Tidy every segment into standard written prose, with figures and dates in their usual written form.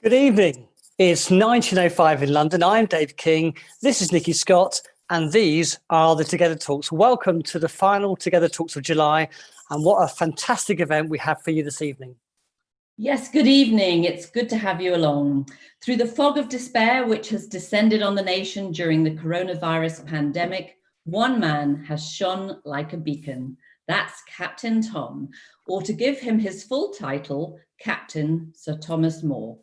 Good evening. It's 19:05 in London. I'm Dave King. This is Nikki Scott, and these are the Together Talks. Welcome to the final Together Talks of July, and what a fantastic event we have for you this evening. Yes, good evening. It's good to have you along. Through the fog of despair which has descended on the nation during the coronavirus pandemic, one man has shone like a beacon. That's Captain Tom, or to give him his full title, Captain Sir Thomas Moore.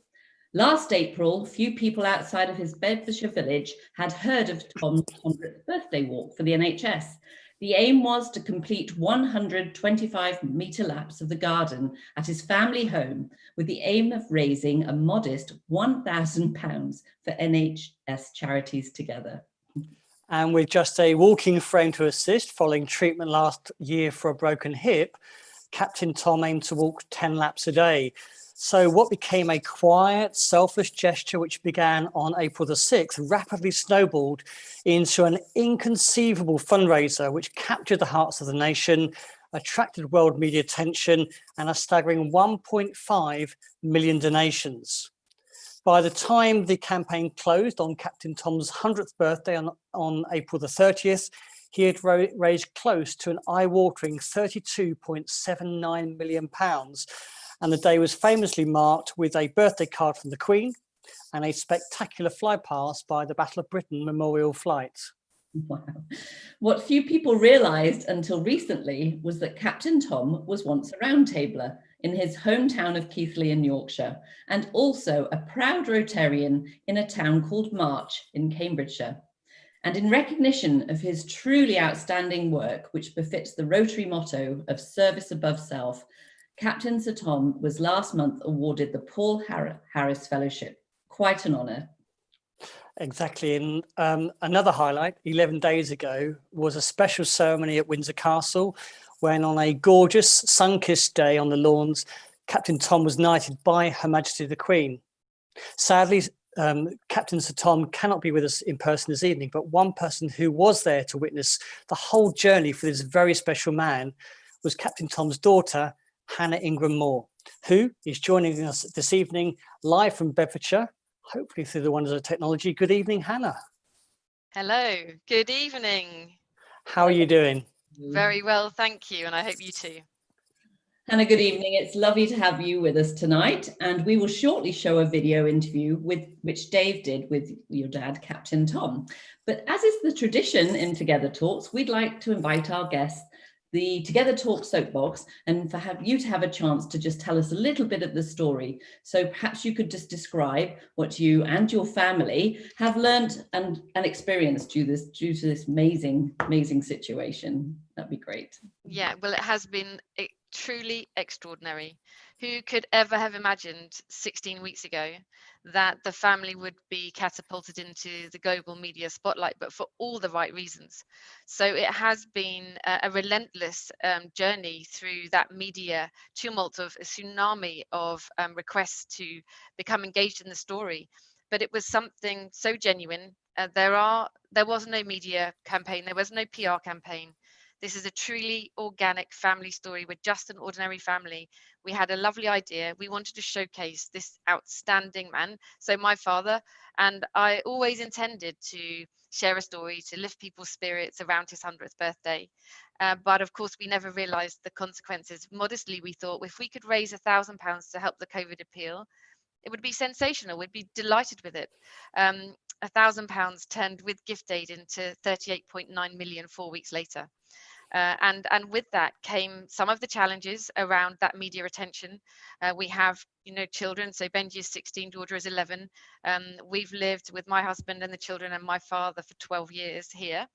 Last April, few people outside of his Bedfordshire village had heard of Tom's 100th birthday walk for the NHS. The aim was to complete 125-metre laps of the garden at his family home with the aim of raising a modest £1,000 for NHS Charities Together. And with just a walking frame to assist following treatment last year for a broken hip, Captain Tom aimed to walk 10 laps a day. So what became a quiet, selfless gesture which began on April the 6th rapidly snowballed into an inconceivable fundraiser which captured the hearts of the nation, attracted world media attention, and a staggering 1.5 million donations. By the time the campaign closed on Captain Tom's 100th birthday on April the 30th, he had raised close to an eye-watering £32.79 million. And the day was famously marked with a birthday card from the Queen and a spectacular flypast by the Battle of Britain memorial flight. Wow. What few people realised until recently was that Captain Tom was once a roundtabler in his hometown of Keighley in Yorkshire, and also a proud Rotarian in a town called March in Cambridgeshire. And in recognition of his truly outstanding work, which befits the Rotary motto of service above self, Captain Sir Tom was last month awarded the Paul Harris Fellowship. Quite an honour. Exactly. And another highlight 11 days ago was a special ceremony at Windsor Castle when on a gorgeous sun-kissed day on the lawns, Captain Tom was knighted by Her Majesty the Queen. Sadly, Captain Sir Tom cannot be with us in person this evening, but one person who was there to witness the whole journey for this very special man was Captain Tom's daughter, Hannah Ingram-Moore, who is joining us this evening live from Bedfordshire, hopefully through the wonders of technology. Good evening, Hannah. Hello, good evening. How are you doing? Very well, thank you, and I hope you too. Hannah, good evening. It's lovely to have you with us tonight, and we will shortly show a video interview which Dave did with your dad, Captain Tom. But as is the tradition in Together Talks, we'd like to invite our guests the Together Talk soapbox and for you to have a chance to just tell us a little bit of the story. So perhaps you could just describe what you and your family have learned and experienced due to this amazing situation. That'd be great. Yeah, well, it has been truly extraordinary. Who could ever have imagined 16 weeks ago that the family would be catapulted into the global media spotlight, but for all the right reasons. So it has been a relentless journey through that media tumult of a tsunami of requests to become engaged in the story. But it was something so genuine. There was no media campaign, there was no PR campaign. This is a truly organic family story. We're just an ordinary family. We had a lovely idea. We wanted to showcase this outstanding man. So my father, and I always intended to share a story to lift people's spirits around his 100th birthday. But of course, we never realized the consequences. Modestly, we thought if we could raise £1,000 to help the COVID appeal, it would be sensational. We'd be delighted with it. £1,000 turned with gift aid into 38.9 million 4 weeks later. And with that came some of the challenges around that media attention. We have, children. So Benji is 16, daughter is 11. We've lived with my husband and the children and my father for 12 years here.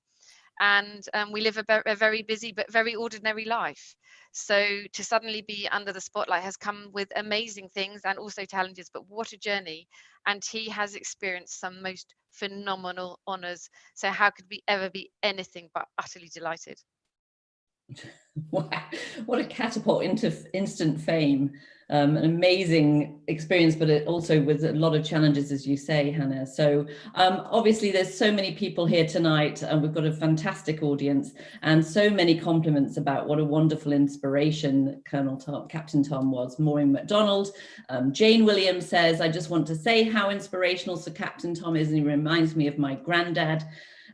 And we live a very busy but very ordinary life. So to suddenly be under the spotlight has come with amazing things and also challenges, but what a journey. And he has experienced some most phenomenal honours. So how could we ever be anything but utterly delighted? Wow, what a catapult into instant fame. An amazing experience, but it also with a lot of challenges, as you say, Hannah. So obviously there's so many people here tonight, and we've got a fantastic audience and so many compliments about what a wonderful inspiration Captain Tom was. Maureen McDonald, Jane Williams says, I just want to say how inspirational Sir Captain Tom is, and he reminds me of my granddad.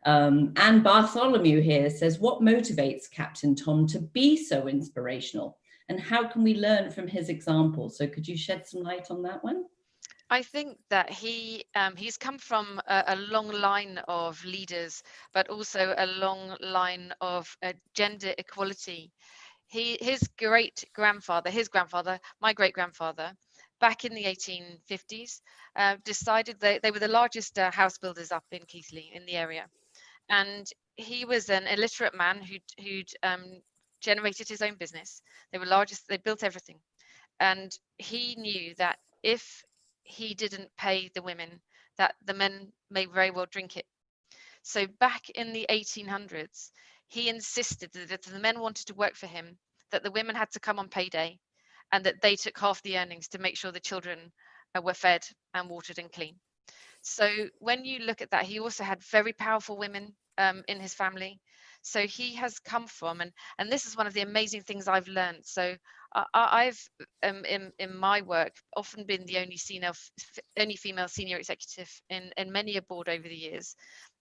Anne Bartholomew here says, what motivates Captain Tom to be so inspirational? And how can we learn from his example? So could you shed some light on that one? I think that he's come from a long line of leaders, but also a long line of gender equality. His great-grandfather, my great-grandfather, back in the 1850s, decided that they were the largest house builders up in Keighley, in the area. And he was an illiterate man who'd generated his own business. They built everything. And he knew that if he didn't pay the women, that the men may very well drink it. So back in the 1800s, he insisted that if the men wanted to work for him, that the women had to come on payday, and that they took half the earnings to make sure the children were fed and watered and clean. So when you look at that, he also had very powerful women in his family. So he has come from, and this is one of the amazing things I've learned. So I've in my work often been the only female senior executive in many a board over the years,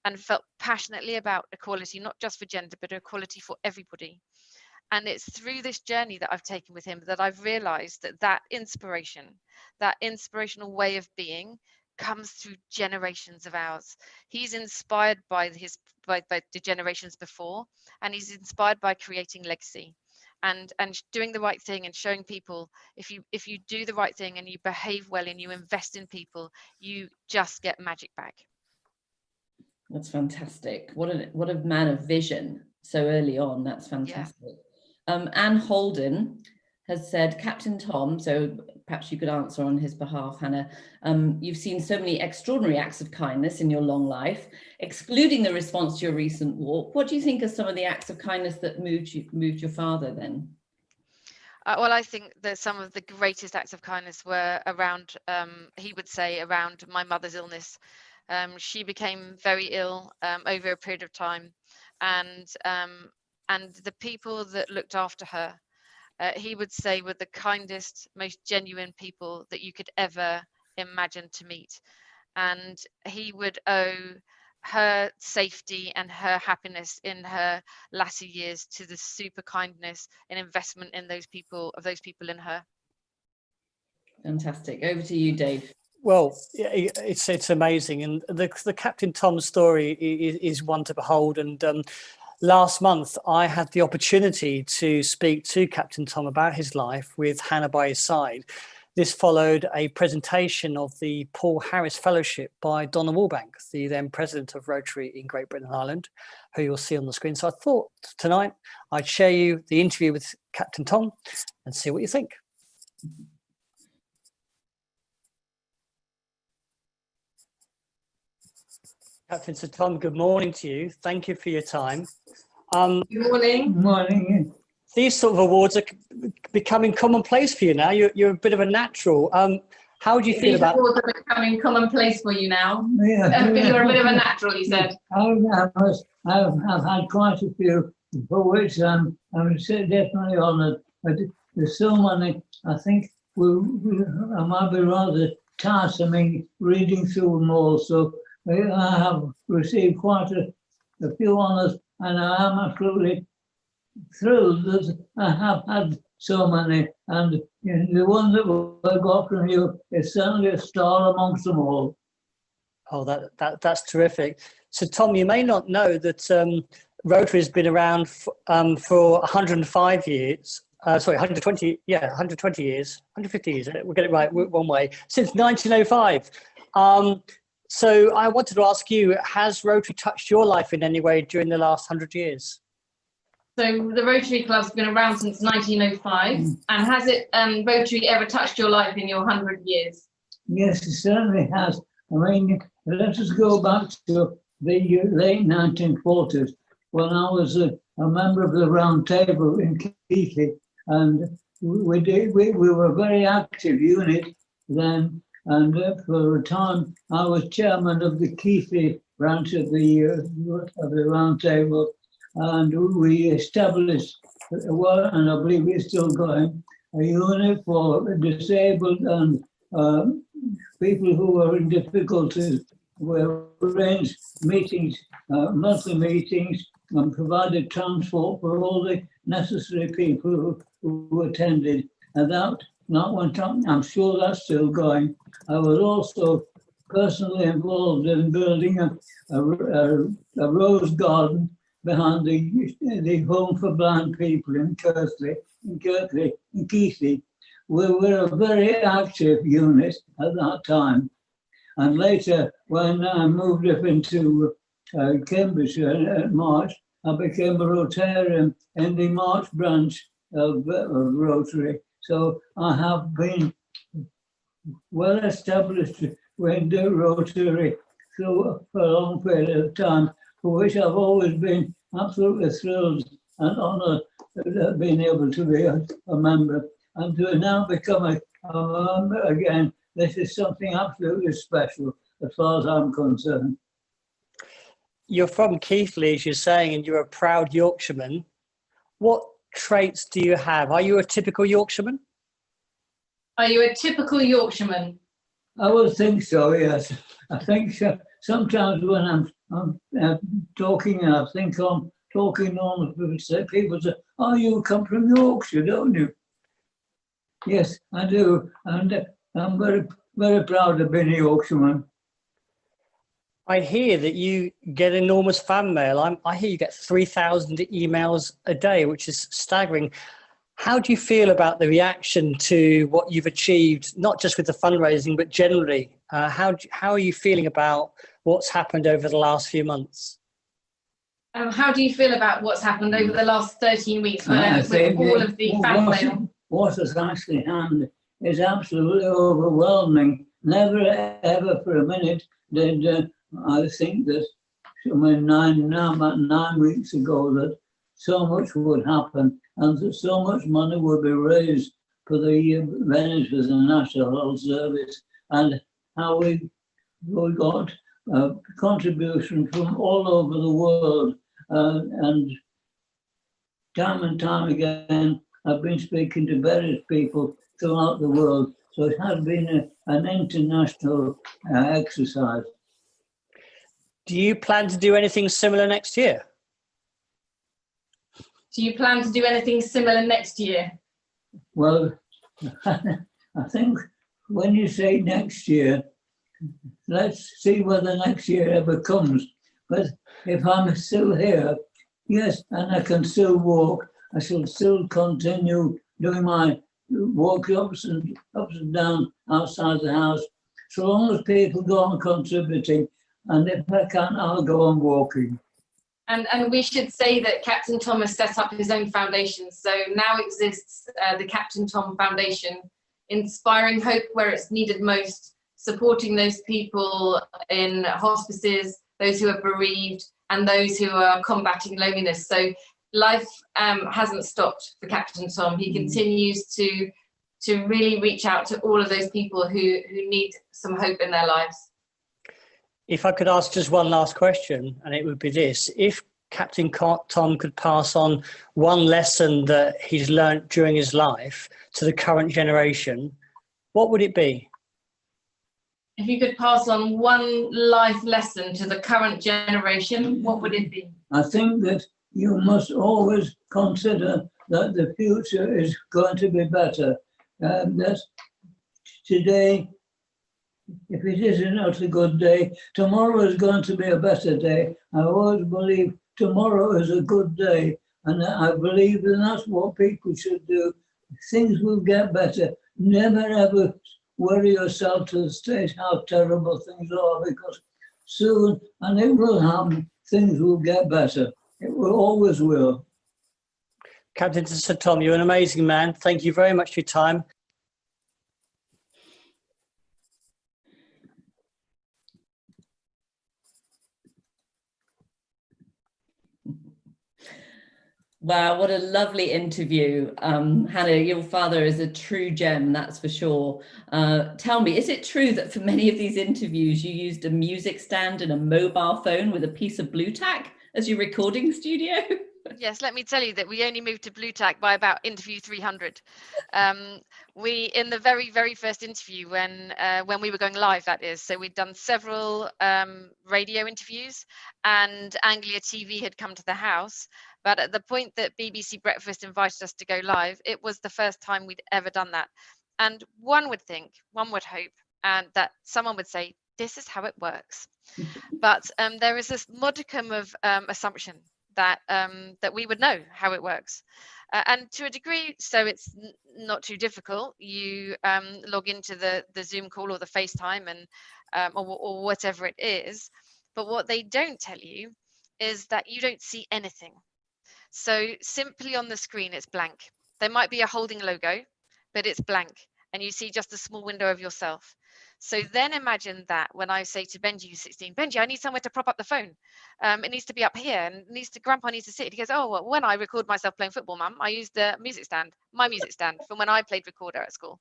and felt passionately about equality, not just for gender, but equality for everybody. And it's through this journey that I've taken with him that I've realized that inspiration, that inspirational way of being, comes through generations of ours. He's inspired by the generations before, and he's inspired by creating legacy and doing the right thing and showing people, if you do the right thing and you behave well and you invest in people, you just get magic back. That's fantastic. What a man of vision so early on. That's fantastic. Yeah. Anne Holden has said, Captain Tom, so perhaps you could answer on his behalf, Hannah, you've seen so many extraordinary acts of kindness in your long life, excluding the response to your recent walk. What do you think are some of the acts of kindness that moved your father then? Well, I think that some of the greatest acts of kindness were around, he would say, around my mother's illness. She became very ill over a period of time, and the people that looked after her, he would say, were the kindest, most genuine people that you could ever imagine to meet. And he would owe her safety and her happiness in her latter years to the super kindness and investment in those people in her. Fantastic. Over to you, Dave. Well, it's amazing, and the Captain Tom story is one to behold. And last month, I had the opportunity to speak to Captain Tom about his life with Hannah by his side. This followed a presentation of the Paul Harris Fellowship by Donna Wallbank, the then president of Rotary in Great Britain and Ireland, who you'll see on the screen. So I thought tonight I'd share you the interview with Captain Tom and see what you think. Captain Sir Tom, good morning to you. Thank you for your time. Good morning. Good morning. These sort of awards are becoming commonplace for you now. You're a bit of a natural. How do you feel about? These awards are becoming commonplace for you now. Yeah. You're a bit of a natural, you said. I've had quite a few, for which I'm definitely honoured. But there's so many. I think I might be rather tiresome reading through them all. So I have received quite a few honours, and I am absolutely thrilled that I have had so many, and the one that I got from you is certainly a star amongst them all. Oh, that's terrific. So, Tom, you may not know that Rotary has been around for 105 years. 120. Yeah, 120 years, 150 years. We'll get it right one way. Since 1905. So, I wanted to ask you: has Rotary touched your life in any way during the last 100 years? So the Rotary Club's been around since 1905, and has it Rotary ever touched your life in your 100 years? Yes, it certainly has. I mean, let us go back to the late 1940s when I was a member of the Round Table in Keighley, and we were a very active unit then, and for a time I was chairman of the Keithley branch of the Round Table, and we established, well, and I believe it's still going, a unit for disabled and people who are in difficulties. We arranged meetings, monthly meetings, and provided transport for all the necessary people who attended. And that went on. I'm sure that's still going. I was also personally involved in building a rose garden behind the Home for Blind People in Keithley. We were a very active unit at that time. And later, when I moved up into Cambridgeshire in March, I became a Rotarian in the March branch of Rotary. So I have been well established with the Rotary for a long period of time, for which I've always been absolutely thrilled and honoured being able to be a member. And to now become a member again, this is something absolutely special as far as I'm concerned. You're from Keighley, as you're saying, and you're a proud Yorkshireman. What traits do you have? Are you a typical Yorkshireman? Are you a typical Yorkshireman? I would think so, yes. I think sometimes when I'm talking, I think I'm talking normal. People say, oh, you come from Yorkshire, don't you? Yes, I do. And I'm very, very proud of being a Yorkshireman. I hear that you get enormous fan mail. I hear you get 3,000 emails a day, which is staggering. How do you feel about the reaction to what you've achieved, not just with the fundraising, but generally? How are you feeling about what's happened over the last few months? How do you feel about what's happened over the last 13 weeks with all of the fan mail? What has actually happened is absolutely overwhelming. Never, ever for a minute did I think that, about 9 weeks ago, that so much would happen and that so much money would be raised for the benefit of the National Health Service, and how we got contribution from all over the world, and time again I've been speaking to various people throughout the world, so it has been an international exercise. Do you plan to do anything similar next year? Do you plan to do anything similar next year? Well, I think when you say next year, let's see whether next year ever comes. But if I'm still here, yes, and I can still walk, I shall still continue doing my walk ups and down outside the house, so long as people go on contributing, and if I can't, I'll go on walking. And we should say that Captain Tom has set up his own foundation. So now exists the Captain Tom Foundation, inspiring hope where it's needed most, supporting those people in hospices, those who are bereaved, and those who are combating loneliness. So life hasn't stopped for Captain Tom. He continues to really reach out to all of those people who need some hope in their lives. If I could ask just one last question, and it would be this: if Captain Tom could pass on one lesson that he's learnt during his life to the current generation, what would it be? If you could pass on one life lesson to the current generation, what would it be? I think that you must always consider that the future is going to be better. That today, if it is not a good day, tomorrow is going to be a better day. I always believe tomorrow is a good day, and I believe that that's what people should do. Things will get better. Never ever worry yourself to the stage how terrible things are, because soon, and it will happen, things will get better. It will always will. Captain Sir Tom, you're an amazing man. Thank you very much for your time. Wow, what a lovely interview. Hannah, your father is a true gem, that's for sure. Tell me, is it true that for many of these interviews you used a music stand and a mobile phone with a piece of blue tack as your recording studio? Yes, let me tell you that we only moved to blue tack by about interview 300. We, in the very first interview, when we were going live, that is, so we'd done several radio interviews, and Anglia TV had come to the house. But at the point that BBC Breakfast invited us to go live, it was the first time we'd ever done that. And one would think, one would hope, and that someone would say, this is how it works. But there is this modicum of assumption that that we would know how it works, and to a degree, so it's not too difficult. You log into the Zoom call or the FaceTime and or whatever it is. But what they don't tell you is that you don't see anything. So simply on the screen, it's blank. There might be a holding logo, but it's blank, and you see just a small window of yourself. So then imagine that when I say to Benji, who's 16, Benji, I need somewhere to prop up the phone. It needs to be up here, and Grandpa needs to sit. He goes, oh, well, when I record myself playing football, Mum, I use the music stand, my music stand from when I played recorder at school.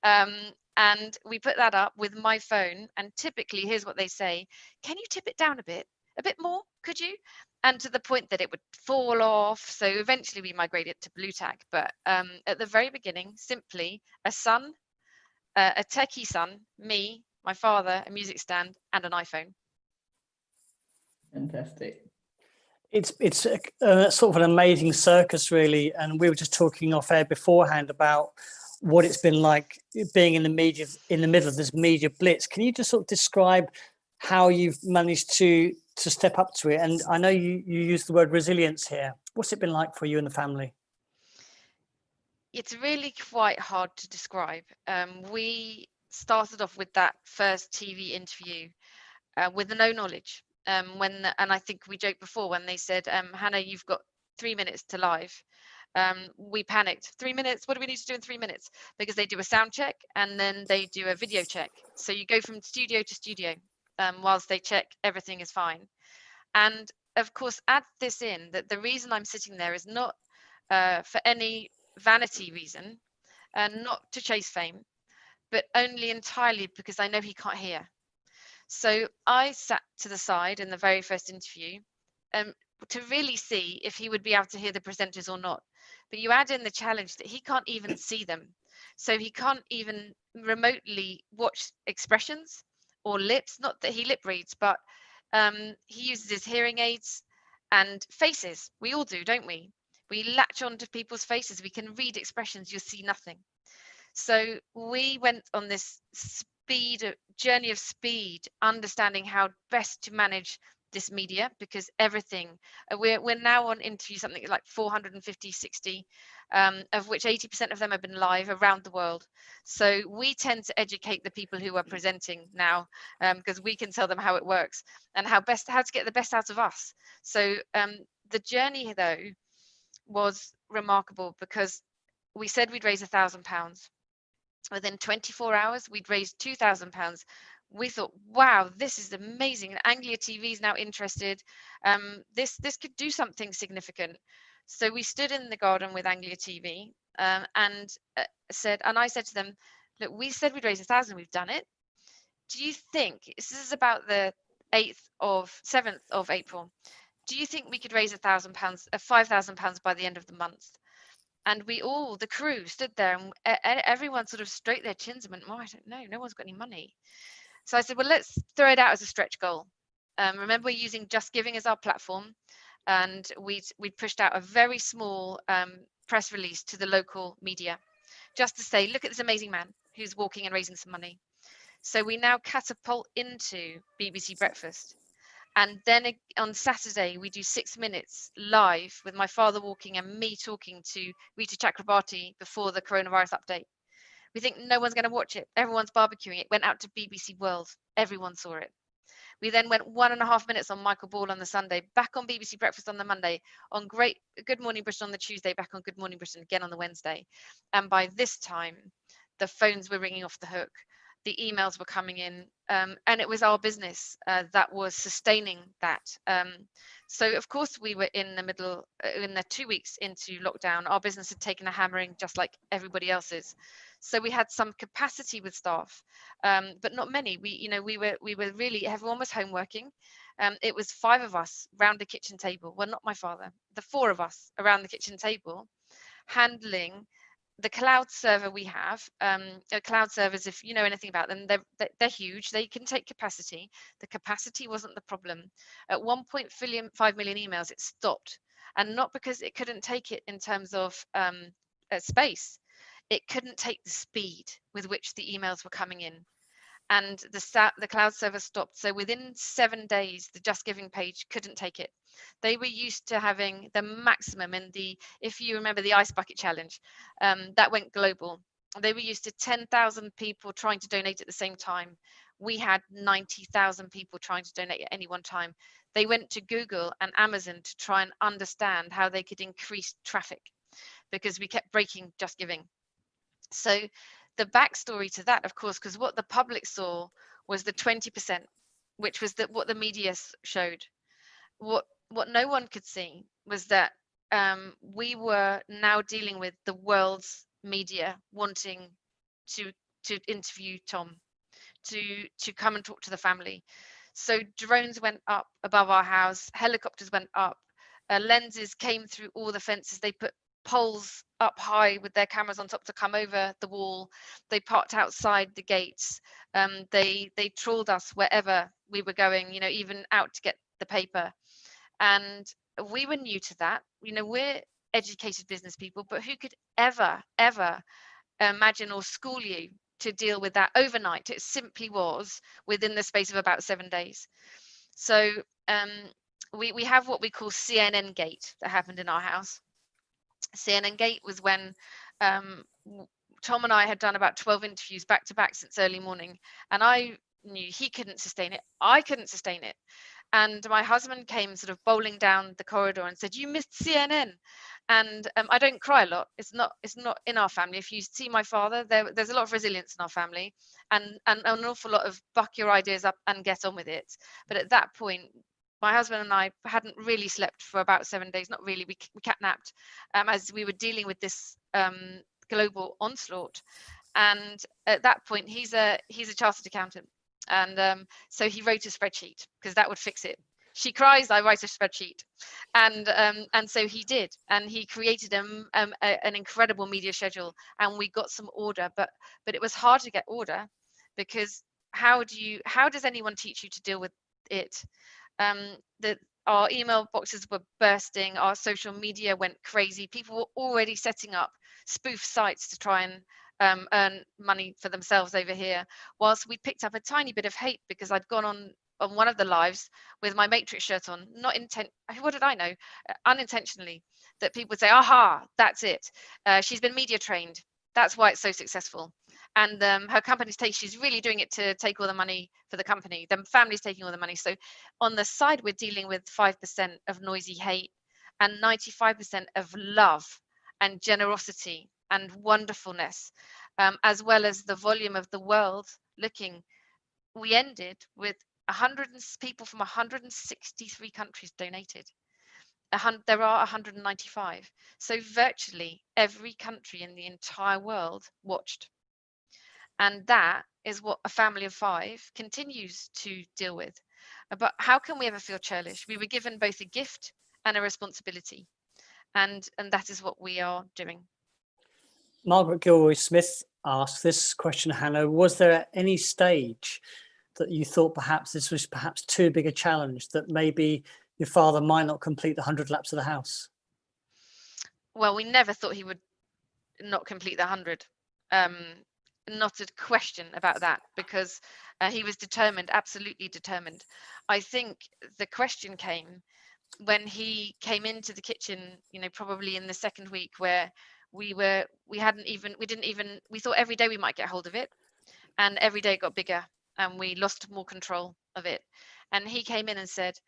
And we put that up with my phone, and typically, here's what they say: can you tip it down a bit more? Could you? And to the point that it would fall off. So eventually we migrated to blue tack. But at the very beginning, simply a son, a techie son, me, my father, a music stand, and an iPhone. Fantastic. It's sort of an amazing circus, really. And we were just talking off air beforehand about what it's been like being in the media, in the middle of this media blitz. Can you just sort of describe how you've managed to step up to it? And I know you use the word resilience here. What's it been like for you and the family? It's really quite hard to describe. We started off with that first TV interview with no knowledge. And I think we joked before when they said, Hannah, you've got 3 minutes to live. We panicked. 3 minutes? What do we need to do in 3 minutes? Because they do a sound check and then they do a video check. So you go from studio to studio whilst they check everything is fine. And of course, add this in, that the reason I'm sitting there is not for any vanity reason, and not to chase fame, but only entirely because I know he can't hear. So I sat to the side in the very first interview to really see if he would be able to hear the presenters or not. But you add in the challenge that he can't even see them. So he can't even remotely watch expressions or lips, not that he lip reads, but he uses his hearing aids and faces. We all do, don't we? We latch onto people's faces. We can read expressions. You'll see nothing. So we went on this journey of speed, understanding how best to manage this media, because everything, we're now on interview something like 450, 60, of which 80% of them have been live around the world. So we tend to educate the people who are presenting now, because we can tell them how it works and how to get the best out of us. So the journey, though, was remarkable, because we said we'd raise £1,000. Within 24 hours, we'd raised £2,000. We thought, wow, this is amazing. Anglia TV is now interested. This could do something significant. So we stood in the garden with Anglia TV and I said to them, look, we said we'd raise 1,000. We've done it. Do you think, this is about the 7th of April, do you think we could raise £5,000 by the end of the month? And we all, the crew, stood there, and everyone sort of straightened their chins and went, oh, I don't know, no one's got any money. So I said, well, let's throw it out as a stretch goal. Remember, we're using Just Giving as our platform, and we'd pushed out a very small press release to the local media, just to say, look at this amazing man who's walking and raising some money. So we now catapult into BBC Breakfast. And then on Saturday, we do 6 minutes live with my father walking and me talking to Rita Chakrabarti before the coronavirus update. We think no one's going to watch it. Everyone's barbecuing. It went out to BBC World. Everyone saw it. We then went 1.5 minutes on Michael Ball on the Sunday, back on BBC Breakfast on the Monday, on Good Morning Britain on the Tuesday, back on Good Morning Britain again on the Wednesday. And by this time, the phones were ringing off the hook. the emails were coming in, and it was our business that was sustaining that. So of course we were in the middle, in the 2 weeks into lockdown, our business had taken a hammering just like everybody else's. So we had some capacity with staff, but not many. We were really, everyone was home working. It was 5 of us around the kitchen table. Well, not my father, the 4 of us around the kitchen table, handling the cloud server we have. Cloud servers, if you know anything about them, they're huge. They can take capacity. The capacity wasn't the problem. At 1.5 million emails, it stopped, and not because it couldn't take it in terms of space. It couldn't take the speed with which the emails were coming in, and the cloud server stopped. So within 7 days, the Just Giving page couldn't take it. They were used to having the maximum in the, if you remember the ice bucket challenge, that went global. They were used to 10,000 people trying to donate at the same time. We had 90,000 people trying to donate at any one time. They went to Google and Amazon to try and understand how they could increase traffic, because we kept breaking Just Giving. So the backstory to that, of course, because what the public saw was the 20%, which was what the media showed. What no one could see was that we were now dealing with the world's media wanting to interview Tom, to come and talk to the family. So drones went up above our house, helicopters went up, lenses came through all the fences. They put poles up high with their cameras on top to come over the wall. They parked outside the gates. They trawled us wherever we were going, even out to get the paper. And we were new to that. We're educated business people, but who could ever imagine or school you to deal with that overnight? It simply was within the space of about 7 days. So we have what we call CNN Gate that happened in our house. CNN Gate was when Tom and I had done about 12 interviews back to back since early morning, and I knew he couldn't sustain it. I couldn't sustain it. And my husband came sort of bowling down the corridor and said, "You missed CNN." And I don't cry a lot. It's not in our family. If you see my father, there's a lot of resilience in our family, and an awful lot of buck your ideas up and get on with it. But at that point, my husband and I hadn't really slept for about 7 days. Not really. We catnapped as we were dealing with this global onslaught. And at that point, he's a chartered accountant, and so he wrote a spreadsheet, because that would fix it. She cries, I write a spreadsheet. And so he did, and he created an incredible media schedule, and we got some order, but it was hard to get order, because how does anyone teach you to deal with it? Our email boxes were bursting, our social media went crazy. People were already setting up spoof sites to try and earn money for themselves over here, whilst we picked up a tiny bit of hate because I'd gone on one of the lives with my Matrix shirt on, what did I know, unintentionally, that people would say, "Aha, that's it, she's been media trained, that's why it's so successful, and her company's she's really doing it to take all the money for the company, the family's taking all the money." So on the side, we're dealing with 5% of noisy hate and 95% of love and generosity and wonderfulness, as well as the volume of the world looking. We ended with 100 people from 163 countries donated. There are 195. So virtually every country in the entire world watched. And that is what a family of 5 continues to deal with. But how can we ever feel churlish? We were given both a gift and a responsibility. And that is what we are doing. Margaret Gilroy-Smith asked this question, Hannah: was there at any stage that you thought perhaps this was too big a challenge, that maybe your father might not complete the 100 laps of the house? Well, we never thought he would not complete the 100. Not a question about that, because he was determined, absolutely determined. I think the question came when he came into the kitchen, probably in the second week, where we thought every day we might get hold of it, and every day it got bigger and we lost more control of it. And he came in and said,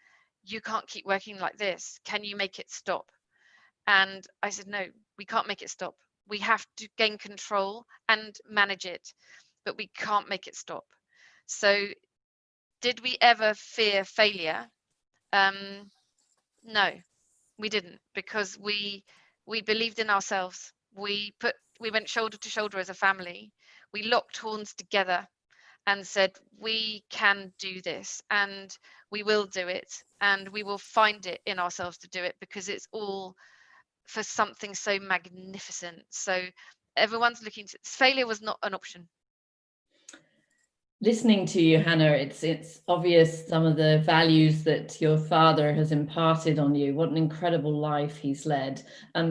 "You can't keep working like this. Can you make it stop?" And I said, "No, we can't make it stop. We have to gain control and manage it." but we can't make it stop. So did we ever fear failure? No, we didn't, because we believed in ourselves. We went shoulder to shoulder as a family. We locked horns together and said, we can do this, and we will do it, and we will find it in ourselves to do it, because it's all for something so magnificent. So everyone's looking to, failure was not an option. Listening to you, Hannah, it's obvious some of the values that your father has imparted on you. What an incredible life he's led.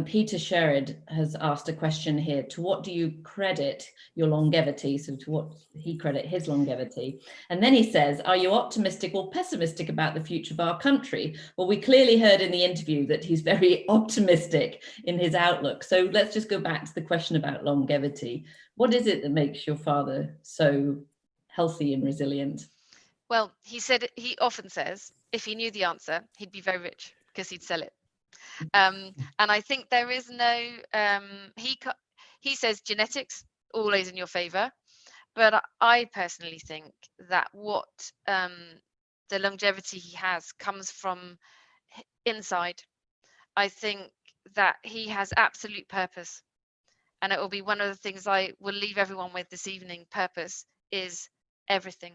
Peter Sherrod has asked a question here. To what do you credit your longevity? So to what he credit his longevity? And then he says, are you optimistic or pessimistic about the future of our country? Well, we clearly heard in the interview that he's very optimistic in his outlook. So let's just go back to the question about longevity. What is it that makes your father so healthy and resilient? Well, he often says, if he knew the answer, he'd be very rich, because he'd sell it. And I think there is no, he says genetics always in your favor, but I personally think that what the longevity he has comes from inside. I think that he has absolute purpose, and it will be one of the things I will leave everyone with this evening. Purpose is everything.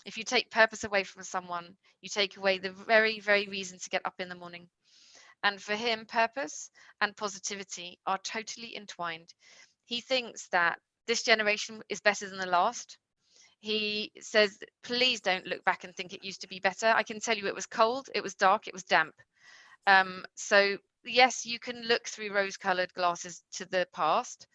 If you take purpose away from someone, you take away the very, very reason to get up in the morning. And for him, purpose and positivity are totally entwined. He thinks that this generation is better than the last. He says, please don't look back and think it used to be better. I can tell you it was cold, it was dark, it was damp. So yes, you can look through rose-colored glasses to the past,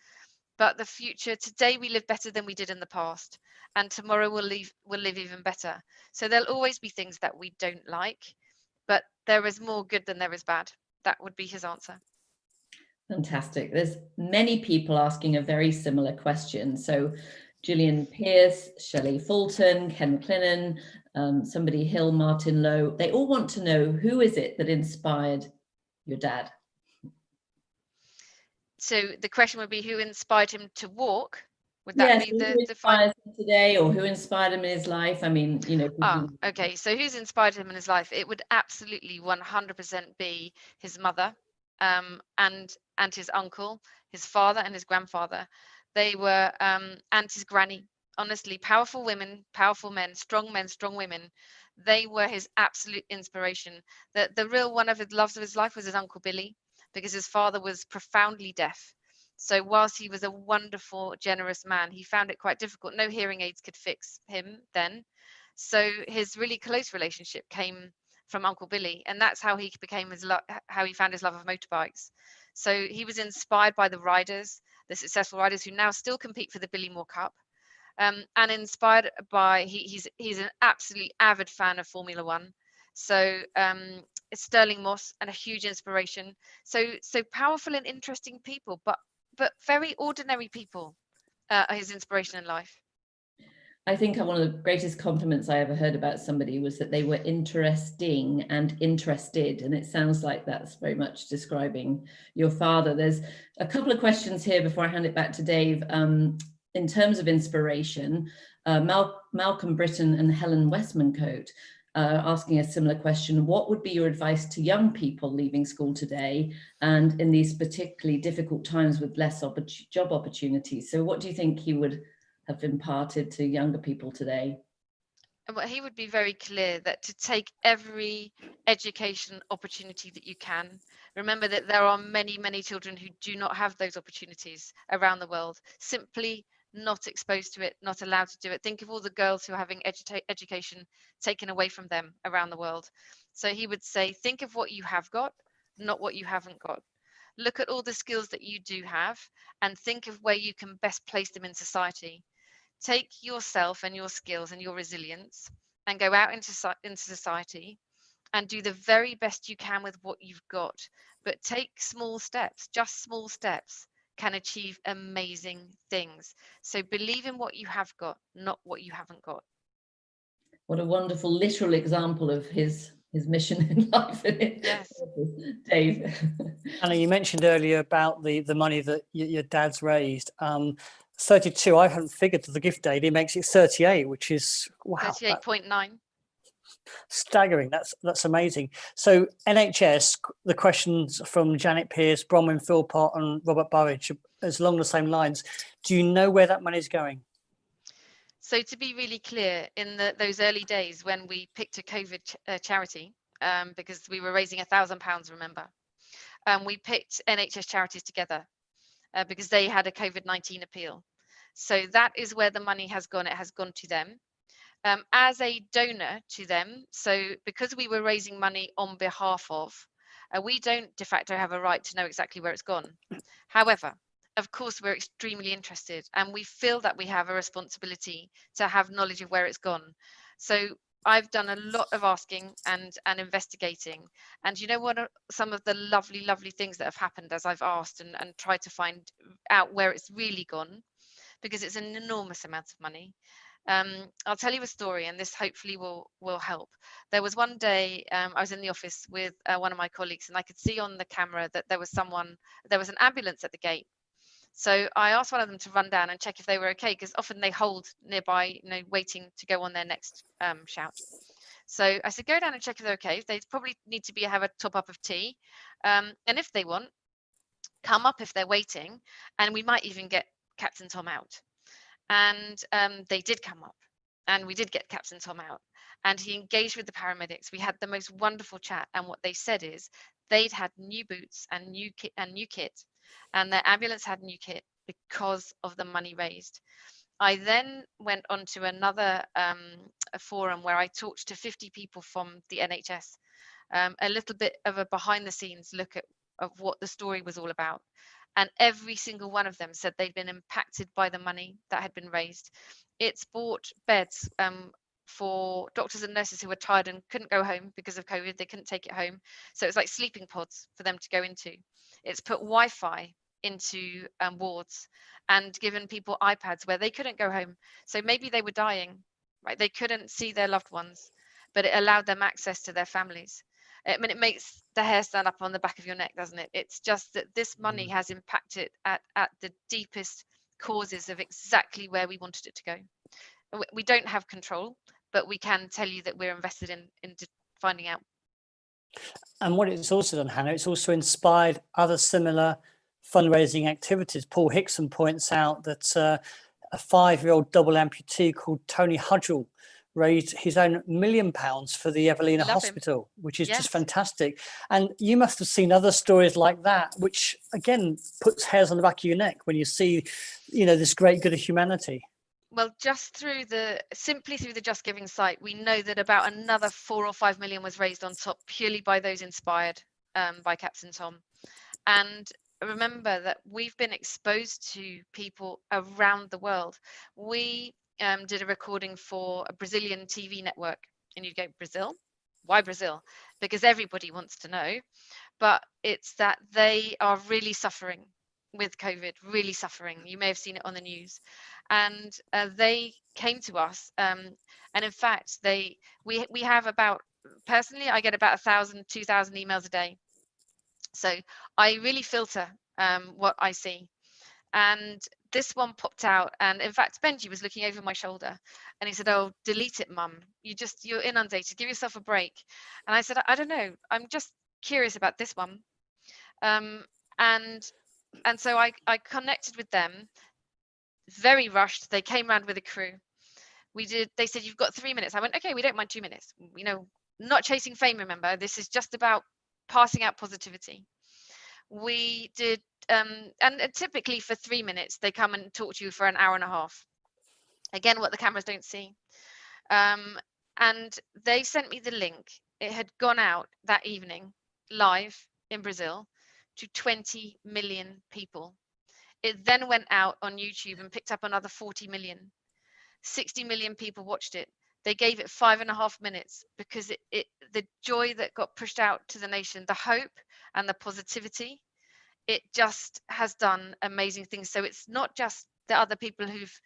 but the future, today we live better than we did in the past, and tomorrow we'll live even better. So there'll always be things that we don't like, but there is more good than there is bad. That would be his answer. Fantastic. There's many people asking a very similar question. So Gillian Pierce, Shelley Fulton, Ken McLennan, somebody Hill, Martin Lowe, they all want to know, who is it that inspired your dad? So the question would be, who inspired him to walk? Would that be the final today, or who inspired him in his life? I mean, you know. Okay. So who's inspired him in his life? It would absolutely 100% be his mother, and his uncle, his father, and his grandfather. They were and his granny. Honestly, powerful women, powerful men, strong women. They were his absolute inspiration. The real one of his loves of his life was his Uncle Billy, because his father was profoundly deaf. So whilst he was a wonderful, generous man, he found it quite difficult. No hearing aids could fix him then. So his really close relationship came from Uncle Billy, and that's how he became how he found his love of motorbikes. So he was inspired by the riders, the successful riders who now still compete for the Billy Moore Cup, and inspired by he's an absolutely avid fan of Formula One. So it's Sterling Moss, and a huge inspiration. So powerful and interesting people, but very ordinary people are his inspiration in life. I think one of the greatest compliments I ever heard about somebody was that they were interesting and interested, and it sounds like that's very much describing your father. There's a couple of questions here before I hand it back to Dave. In terms of inspiration, Malcolm Britton and Helen Westmancote asking a similar question. What would be your advice to young people leaving school today and in these particularly difficult times with less job opportunities? So what do you think he would have imparted to younger people today? Well, he would be very clear that to take every education opportunity that you can. Remember that there are many, many children who do not have those opportunities around the world, simply not exposed to it, not allowed to do it. Think of all the girls who are having education taken away from them around the world. So he would say, think of what you have got, not what you haven't got. Look at all the skills that you do have and think of where you can best place them in society. Take yourself and your skills and your resilience and go out into society and do the very best you can with what you've got. But take small steps, just small steps can achieve amazing things. So believe in what you have got, not what you haven't got. What a wonderful literal example of his mission in life. Yes. Dave. Anna, you mentioned earlier about the money that your dad's raised. 32. I haven't figured the gift aid. It makes it 38, which is wow, 38.9. staggering. That's amazing. So NHS, the questions from Janet Pierce, Bronwyn Philpott, and Robert Burridge is along the same lines. Do you know where that money is going? So to be really clear, in those early days when we picked a COVID charity, because we were raising £1,000, remember, we picked NHS Charities Together because they had a COVID-19 appeal. So that is where the money has gone. It has gone to them. As a donor to them, so because we were raising money on behalf of, we don't de facto have a right to know exactly where it's gone. However, of course, we're extremely interested and we feel that we have a responsibility to have knowledge of where it's gone. So I've done a lot of asking and investigating. And you know what are some of the lovely, lovely things that have happened as I've asked and tried to find out where it's really gone, because it's an enormous amount of money. I'll tell you a story, and this hopefully will help. There was one day I was in the office with one of my colleagues, and I could see on the camera that there was an ambulance at the gate. So I asked one of them to run down and check if they were okay, because often they hold nearby, waiting to go on their next shout. So I said, go down and check if they're okay. They probably need to have a top up of tea, and if they want, come up if they're waiting, and we might even get Captain Tom out. And they did come up, and we did get Captain Tom out, and he engaged with the paramedics. We had the most wonderful chat, and what they said is they'd had new boots and new kit, and their ambulance had new kit because of the money raised. I then went on to another a forum where I talked to 50 people from the NHS, a little bit of a behind the scenes look of what the story was all about. And every single one of them said they'd been impacted by the money that had been raised. It's bought beds for doctors and nurses who were tired and couldn't go home because of COVID. They couldn't take it home. So it's like sleeping pods for them to go into. It's put Wi-Fi into wards and given people iPads where they couldn't go home. So maybe they were dying, right? They couldn't see their loved ones, but it allowed them access to their families. I mean, it makes the hair stand up on the back of your neck, doesn't it? It's just that this money has impacted at the deepest causes of exactly where we wanted it to go. We don't have control, but we can tell you that we're invested in finding out. And what it's also done, Hannah, it's also inspired other similar fundraising activities. Paul Hickson points out that a 5-year-old double amputee called Tony Hudgell raised his own £1 million for the Evelina Hospital, which is just fantastic. And you must have seen other stories like that, which again puts hairs on the back of your neck when you see, this great good of humanity. Well, just simply through the Just Giving site, we know that about another 4 or 5 million was raised on top purely by those inspired by Captain Tom. And remember that we've been exposed to people around the world. We did a recording for a Brazilian TV network, and you go, Brazil? Why Brazil? Because everybody wants to know, but it's that they are really suffering with COVID, really suffering. You may have seen it on the news, and they came to us, and in fact, we have about, personally, I get about 1,000, 2,000 emails a day. So I really filter what I see. And this one popped out, and in fact Benji was looking over my shoulder and he said, "Oh, delete it, mum, you're inundated, give yourself a break." And I said, I don't know, I'm just curious about this one. And so I connected with them, very rushed. They came around with a crew. They said, "You've got 3 minutes." I went, "Okay, we don't mind 2 minutes, not chasing fame, remember, this is just about passing out positivity." We did and typically for 3 minutes they come and talk to you for an hour and a half, again what the cameras don't see, and they sent me the link. It had gone out that evening live in Brazil to 20 million people. It then went out on YouTube and picked up another 40 million. 60 million people watched it. They gave it 5.5 minutes because the joy that got pushed out to the nation, the hope and the positivity, it just has done amazing things. So it's not just the other people who've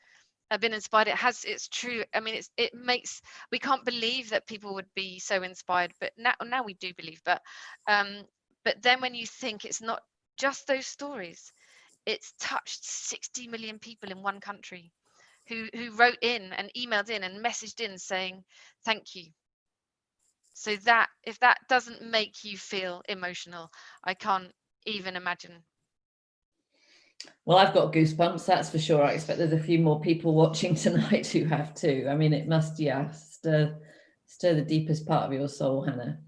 been inspired. It's true. I mean, we can't believe that people would be so inspired, but now we do believe. But then when you think it's not just those stories, it's touched 60 million people in one country who wrote in and emailed in and messaged in saying thank you. So that, if that doesn't make you feel emotional, I can't even imagine. Well, I've got goosebumps, that's for sure. I expect there's a few more people watching tonight who have too. I mean, it must, yeah, stir the deepest part of your soul, Hannah.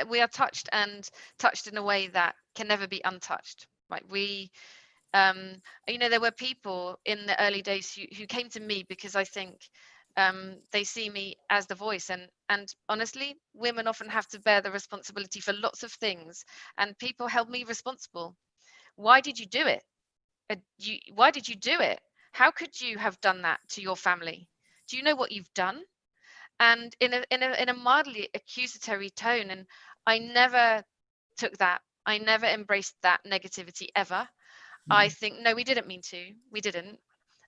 We are touched, and touched in a way that can never be untouched. Right? We, you know, there were people in the early days who came to me because I think they see me as the voice, and honestly, women often have to bear the responsibility for lots of things, and people held me responsible. Why did you do it? Why did you do it? How could you have done that to your family? Do you know what you've done? And in a mildly accusatory tone. And I never took that. I never embraced that negativity ever. I think, no, we didn't mean to. We didn't.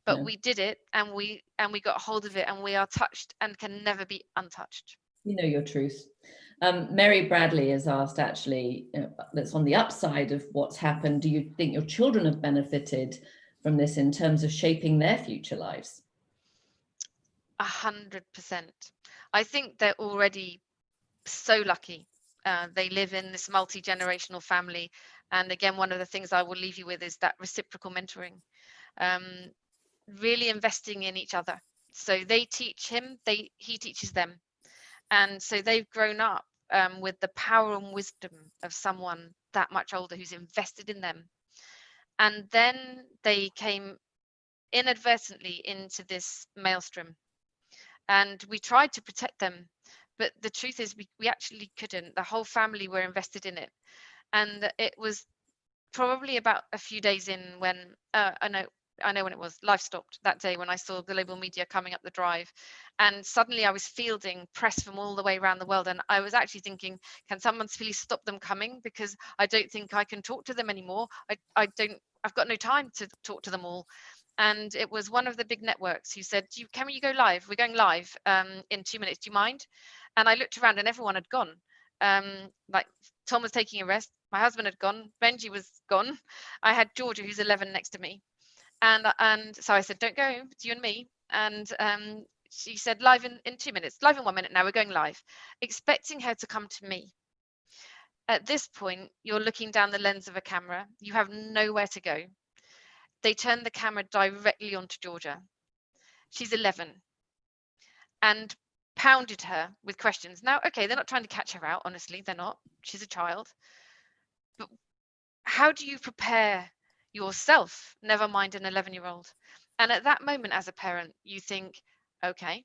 But we did it, and we got hold of it, and we are touched and can never be untouched. You know your truth. Mary Bradley has asked, actually, that's on the upside of what's happened. Do you think your children have benefited from this in terms of shaping their future lives? 100%. I think they're already so lucky. They live in this multi-generational family. And again, one of the things I will leave you with is that reciprocal mentoring, really investing in each other. So they teach him, he teaches them. And so they've grown up with the power and wisdom of someone that much older who's invested in them. And then they came inadvertently into this maelstrom. And we tried to protect them, but the truth is we actually couldn't. The whole family were invested in it. And it was probably about a few days in when I know when it was, life stopped that day when I saw global media coming up the drive, and suddenly I was fielding press from all the way around the world, and I was actually thinking, can someone please stop them coming, because I don't think I can talk to them anymore. I've got no time to talk to them all. And it was one of the big networks who said, can you go live? We're going live in 2 minutes. Do you mind? And I looked around and everyone had gone. Like Tom was taking a rest. My husband had gone. Benji was gone. I had Georgia, who's 11, next to me. And so I said, don't go, it's you and me. And she said, live in 2 minutes, live in 1 minute now, we're going live, expecting her to come to me. At this point, you're looking down the lens of a camera. You have nowhere to go. They turned the camera directly onto Georgia. She's 11. And pounded her with questions. Now, okay, they're not trying to catch her out, honestly, they're not. She's a child. But how do you prepare yourself, never mind an 11-year-old? And at that moment, as a parent, you think, okay,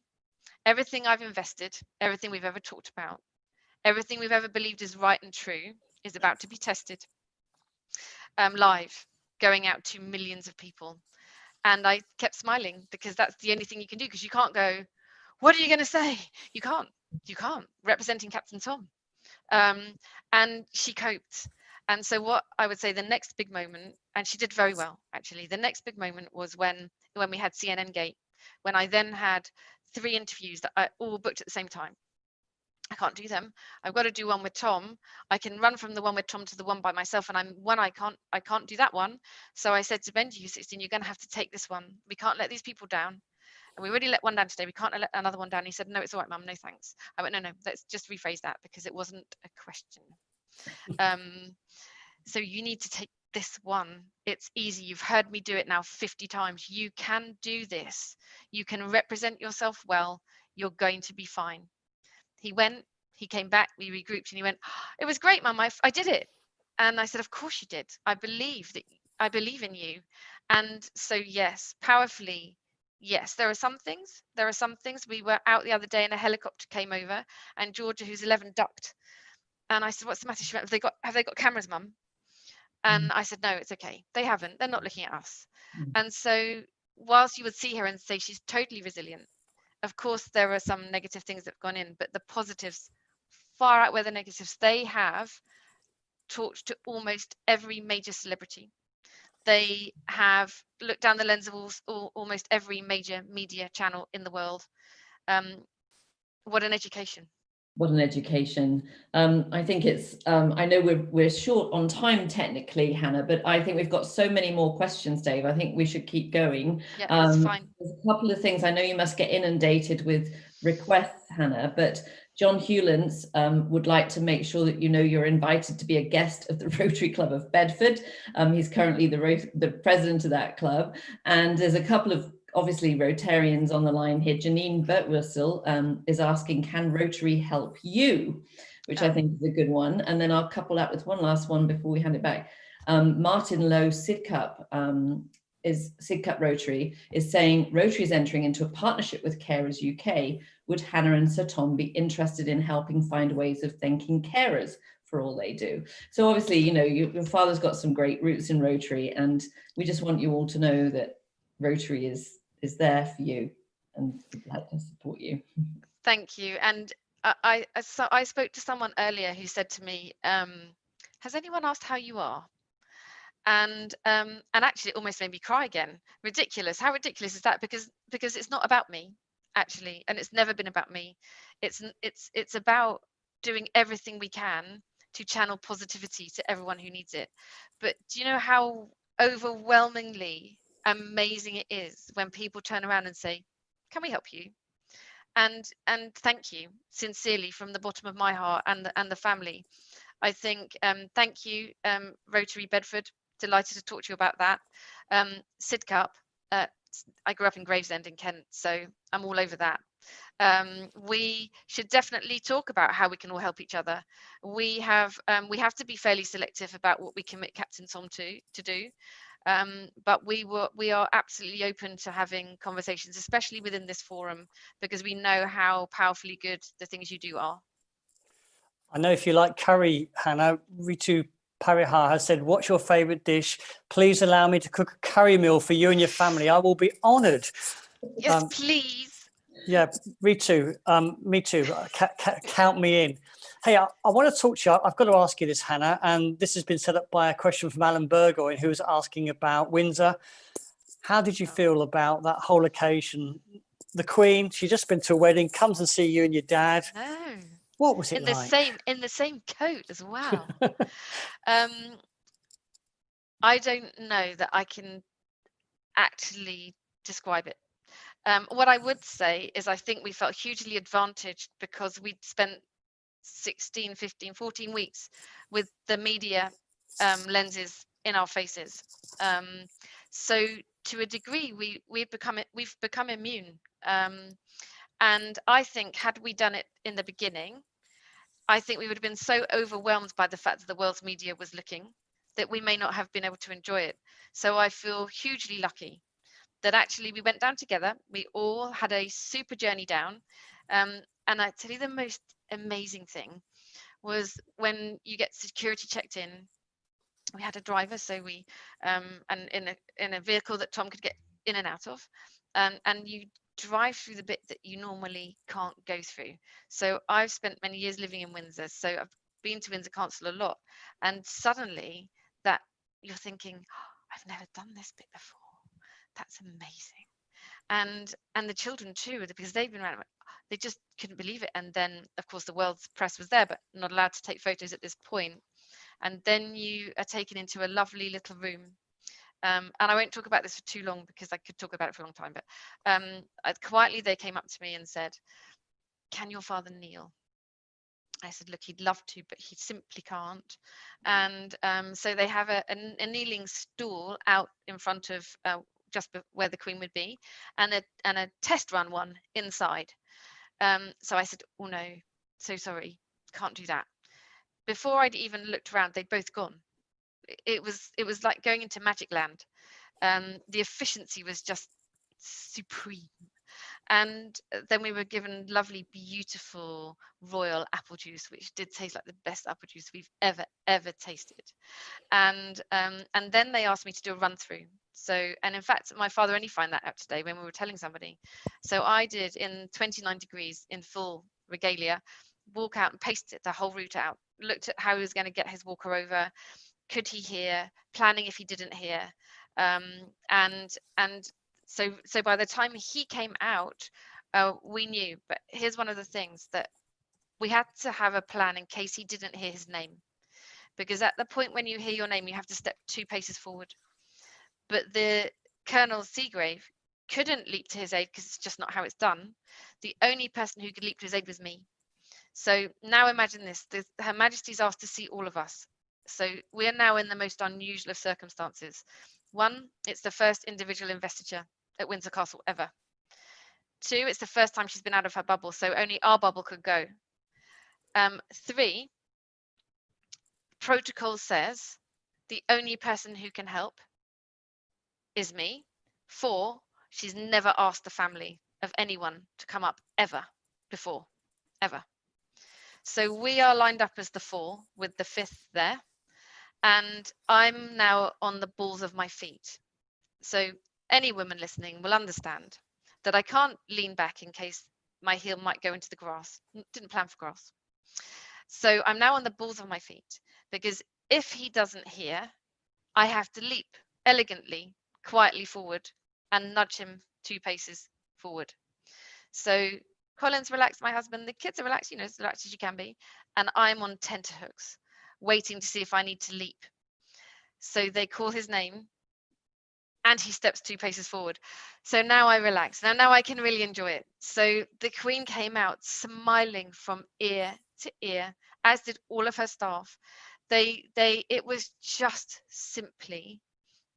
everything I've invested, everything we've ever talked about, everything we've ever believed is right and true is about to be tested live, going out to millions of people. And I kept smiling, because that's the only thing you can do, because you can't go, what are you going to say? You can't representing Captain Tom. And she coped. And so what I would say the next big moment, and she did very well, actually, the next big moment was when we had CNN Gate, when I then had 3 interviews that I all booked at the same time. I can't do them. I've got to do one with Tom. I can run from the one with Tom to the one by myself, and I can't do that one. So I said to Benji, who's 16, you're going to have to take this one. We can't let these people down. And we already let one down today. We can't let another one down. He said, no, it's all right, Mum. No, thanks. I went, no, let's just rephrase that, because it wasn't a question. So you need to take this one. It's easy. You've heard me do it now 50 times. You can do this. You can represent yourself well. You're going to be fine. He went, he came back, we regrouped, and he went, it was great, Mum, I did it. And I said, of course you did. I believe in you. And so, yes, powerfully, yes, there are some things. We were out the other day and a helicopter came over, and Georgia, who's 11, ducked. And I said, what's the matter? She went, have they got cameras, Mum? And I said, no, it's okay. They haven't. They're not looking at us. And so whilst you would see her and say she's totally resilient, of course, there are some negative things that have gone in, but the positives far outweigh the negatives. They have talked to almost every major celebrity. They have looked down the lens of almost every major media channel in the world. What an education. What an education. I think it's, I know we're short on time technically, Hannah, but I think we've got so many more questions, Dave. I think we should keep going. Yeah, that's fine. There's a couple of things. I know you must get inundated with requests, Hannah, but John Hewlands would like to make sure that you know you're invited to be a guest of the Rotary Club of Bedford. He's currently the president of that club. And there's a couple of obviously Rotarians on the line here. Janine Bertwissel is asking, can Rotary help you? Which I think is a good one. And then I'll couple that with one last one before we hand it back. Martin Lowe Sidcup Sidcup Rotary is saying Rotary is entering into a partnership with Carers UK. Would Hannah and Sir Tom be interested in helping find ways of thanking carers for all they do? So obviously, you know, your father's got some great roots in Rotary, and we just want you all to know that Rotary is there for you and would like to support you. Thank you. And I spoke to someone earlier who said to me, has anyone asked how you are? And actually it almost made me cry again. Ridiculous. How ridiculous is that? Because it's not about me, actually, and it's never been about me. It's about doing everything we can to channel positivity to everyone who needs it. But do you know how overwhelmingly amazing it is when people turn around and say, can we help you? And thank you sincerely from the bottom of my heart and the family. I think thank you, Rotary Bedford. Delighted to talk to you about that. Sidcup, I grew up in Gravesend in Kent, so I'm all over that. We should definitely talk about how we can all help each other. We have to be fairly selective about what we commit Captain Tom to do. But we are absolutely open to having conversations, especially within this forum, because we know how powerfully good the things you do are. I know if you like curry, Hannah, Ritu Parihar has said, what's your favourite dish? Please allow me to cook a curry meal for you and your family. I will be honoured. Yes, please. Yeah, Ritu, me too. Count me in. Hey, I want to talk to you. I've got to ask you this, Hannah, and this has been set up by a question from Alan Burgoyne, who was asking about Windsor. How did you feel about that whole occasion? The Queen, she's just been to a wedding, comes and see you and your dad. No. What was it like? In the same coat as well. I don't know that I can actually describe it. What I would say is I think we felt hugely advantaged because we'd spent 16, 15, 14 weeks with the media lenses in our faces. So to a degree, we've become immune. And I think had we done it in the beginning, I think we would have been so overwhelmed by the fact that the world's media was looking that we may not have been able to enjoy it. So I feel hugely lucky that actually we went down together. We all had a super journey down. And I tell you, the most amazing thing was when you get security checked in. We had a driver, so we and in a vehicle that Tom could get in and out of, and you drive through the bit that you normally can't go through. So I've spent many years living in Windsor, so I've been to Windsor Castle a lot, and suddenly that you're thinking, oh, I've never done this bit before. That's amazing. And the children too, because they've been around, they just couldn't believe it. And then of course the world's press was there, but not allowed to take photos at this point. And then you are taken into a lovely little room. And I won't talk about this for too long because I could talk about it for a long time, but quietly they came up to me and said, can your father kneel? I said, look, he'd love to, but he simply can't. And so they have a kneeling stool out in front of just where the Queen would be, and a test run one inside. So I said, oh no, so sorry, can't do that. Before I'd even looked around, they'd both gone. It was like going into magic land. The efficiency was just supreme. And then we were given lovely, beautiful royal apple juice, which did taste like the best apple juice we've ever tasted. And then they asked me to do a run through. So, and in fact, my father only found that out today when we were telling somebody. So I did in 29 degrees in full regalia, walk out and paced it the whole route out. Looked at how he was going to get his walker over. Could he hear? Planning if he didn't hear. And so by the time he came out, we knew. But here's one of the things that we had to have a plan in case he didn't hear his name, because at the point when you hear your name, you have to step 2 paces forward. But the Colonel Seagrave couldn't leap to his aid because it's just not how it's done. The only person who could leap to his aid was me. So now imagine this, Her Majesty's asked to see all of us. So we are now in the most unusual of circumstances. One, it's the first individual investiture at Windsor Castle ever. 2, it's the first time she's been out of her bubble, so only our bubble could go. 3, protocol says the only person who can help is me. 4, she's never asked the family of anyone to come up ever before, ever. So we are lined up as the 4 with the 5th there, and I'm now on the balls of my feet. So any woman listening will understand that I can't lean back in case my heel might go into the grass. Didn't plan for grass. So I'm now on the balls of my feet, because if he doesn't hear, I have to leap elegantly, quietly forward and nudge him 2 paces forward. So Colin's relaxed, my husband, the kids are relaxed, as relaxed as you can be, and I'm on tenterhooks, waiting to see if I need to leap. So they call his name, and he steps 2 paces forward. So now I relax. Now I can really enjoy it. So the Queen came out smiling from ear to ear, as did all of her staff. It was just simply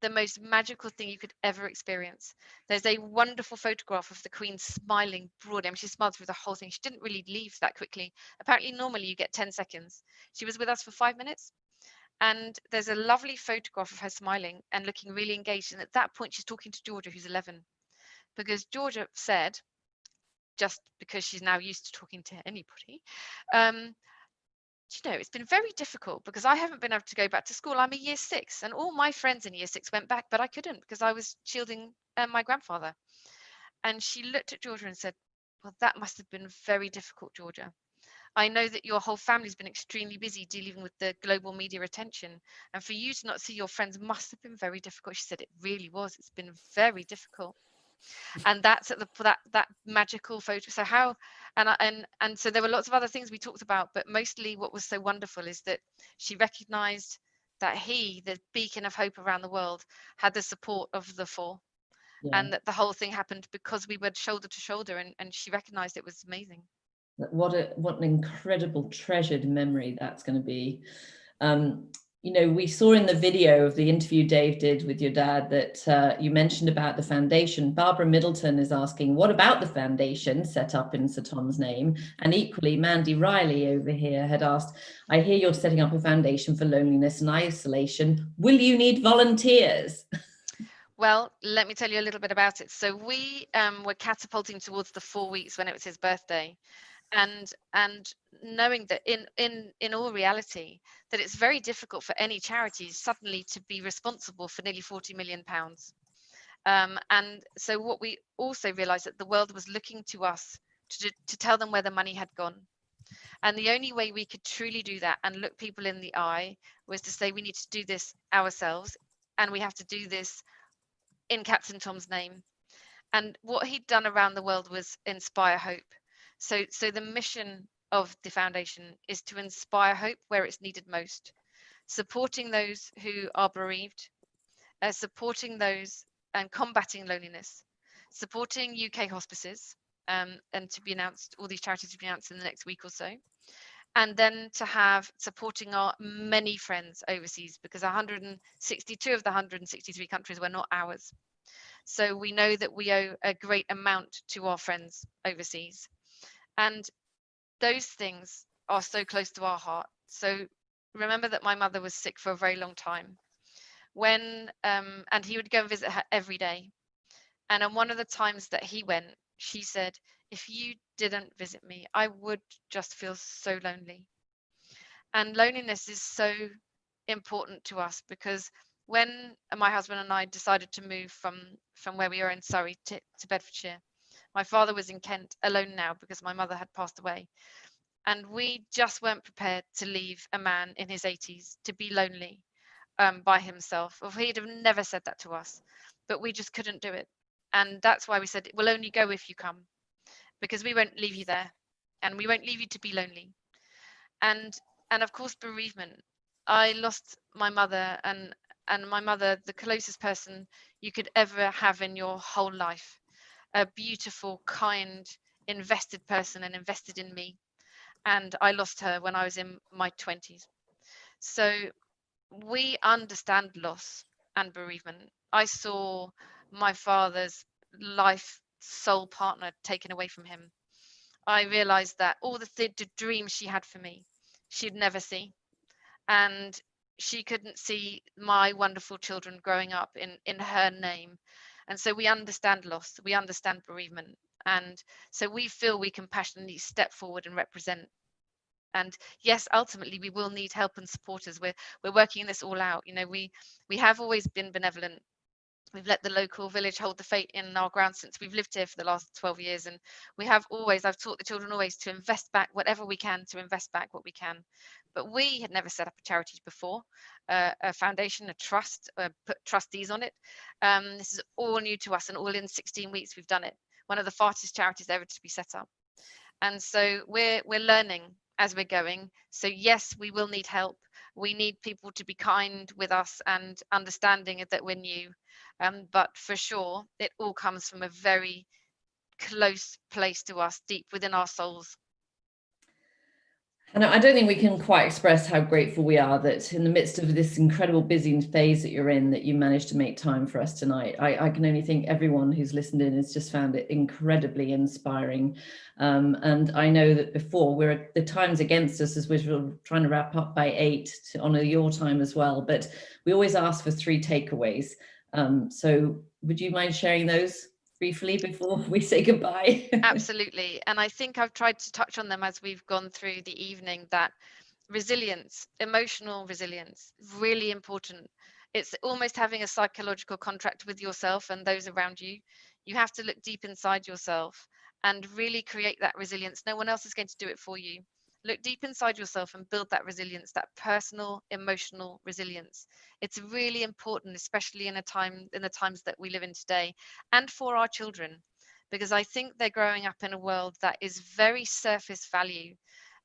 the most magical thing you could ever experience. There's a wonderful photograph of the Queen smiling broadly. I mean, she smiled through the whole thing. She didn't really leave that quickly. Apparently, normally you get 10 seconds. She was with us for 5 minutes. And there's a lovely photograph of her smiling and looking really engaged. And at that point, she's talking to Georgia, who's 11, because Georgia said, just because she's now used to talking to anybody, it's been very difficult because I haven't been able to go back to school. I'm a year 6, and all my friends in year 6 went back, but I couldn't because I was shielding my grandfather. And she looked at Georgia and said, well, that must have been very difficult, Georgia. I know that your whole family's been extremely busy dealing with the global media attention, and for you to not see your friends must have been very difficult. She said it really was. It's been very difficult. And that's at that magical photo. So how and so there were lots of other things we talked about, but mostly what was so wonderful is that she recognized that he, the beacon of hope around the world, had the support of the 4. Yeah. And that the whole thing happened because we were shoulder to shoulder, and she recognized it was amazing. What an incredible treasured memory that's going to be. We saw in the video of the interview Dave did with your dad that you mentioned about the foundation. Barbara Middleton is asking, what about the foundation set up in Sir Tom's name? And equally, Mandy Riley over here had asked, I hear you're setting up a foundation for loneliness and isolation. Will you need volunteers? Well, let me tell you a little bit about it. So we were catapulting towards the 4 weeks when it was his birthday. And knowing that in all reality that it's very difficult for any charities suddenly to be responsible for nearly £40 million. And so what we also realized that the world was looking to us to tell them where the money had gone. And the only way we could truly do that and look people in the eye was to say we need to do this ourselves, and we have to do this in Captain Tom's name. And what he'd done around the world was inspire hope. So the mission of the foundation is to inspire hope where it's needed most, supporting those who are bereaved, supporting those and combating loneliness, supporting UK hospices, and to be announced, all these charities will be announced in the next week or so, and then to have supporting our many friends overseas, because 162 of the 163 countries were not ours. So we know that we owe a great amount to our friends overseas. And those things are so close to our heart. So remember that my mother was sick for a very long time. And he would go and visit her every day. And on one of the times that he went, she said, if you didn't visit me, I would just feel so lonely. And loneliness is so important to us, because when my husband and I decided to move from where we were in Surrey to Bedfordshire, my father was in Kent alone now because my mother had passed away. And we just weren't prepared to leave a man in his 80s to be lonely by himself. Or he'd have never said that to us, but we just couldn't do it. And that's why we said, we'll only go if you come, because we won't leave you there. and we won't leave you to be lonely. And of course, bereavement. I lost my mother, and my mother, the closest person you could ever have in your whole life, a beautiful, kind, invested person, and invested in me. And I lost her when I was in my 20s. So we understand loss and bereavement. I saw my father's life soul partner taken away from him. I realized that all the dreams she had for me, she'd never see. And she couldn't see my wonderful children growing up in her name. And so we understand loss, we understand bereavement. And so we feel we can passionately step forward and represent. And yes, ultimately we will need help and supporters. We're working this all out. You know, we have always been benevolent. We've let the local village hold the fate in our ground since we've lived here for the last 12 years. And we have always, I've taught the children always to invest back whatever we can, to invest back what we can. But we had never set up a charity before, a foundation, a trust, put trustees on it. This is all new to us, and all in 16 weeks we've done it. One of the fastest charities ever to be set up. And so we're learning as we're going. So yes, we will need help. We need people to be kind with us and understanding that we're new. But for sure, it all comes from a very close place to us, deep within our souls. And I don't think we can quite express how grateful we are that in the midst of this incredible busy phase that you're in, that you managed to make time for us tonight. I can only think everyone who's listened in has just found it incredibly inspiring. And I know that before the time's against us as we're trying to wrap up by 8 to honor your time as well. But we always ask for 3 takeaways. So would you mind sharing those briefly before we say goodbye? Absolutely. And I think I've tried to touch on them as we've gone through the evening, that resilience, emotional resilience, really important. It's almost having a psychological contract with yourself and those around you. You have to look deep inside yourself and really create that resilience. No one else is going to do it for you. Look deep inside yourself and build that resilience, that personal emotional resilience. It's really important, especially in the times that we live in today, and for our children, because I think they're growing up in a world that is very surface value.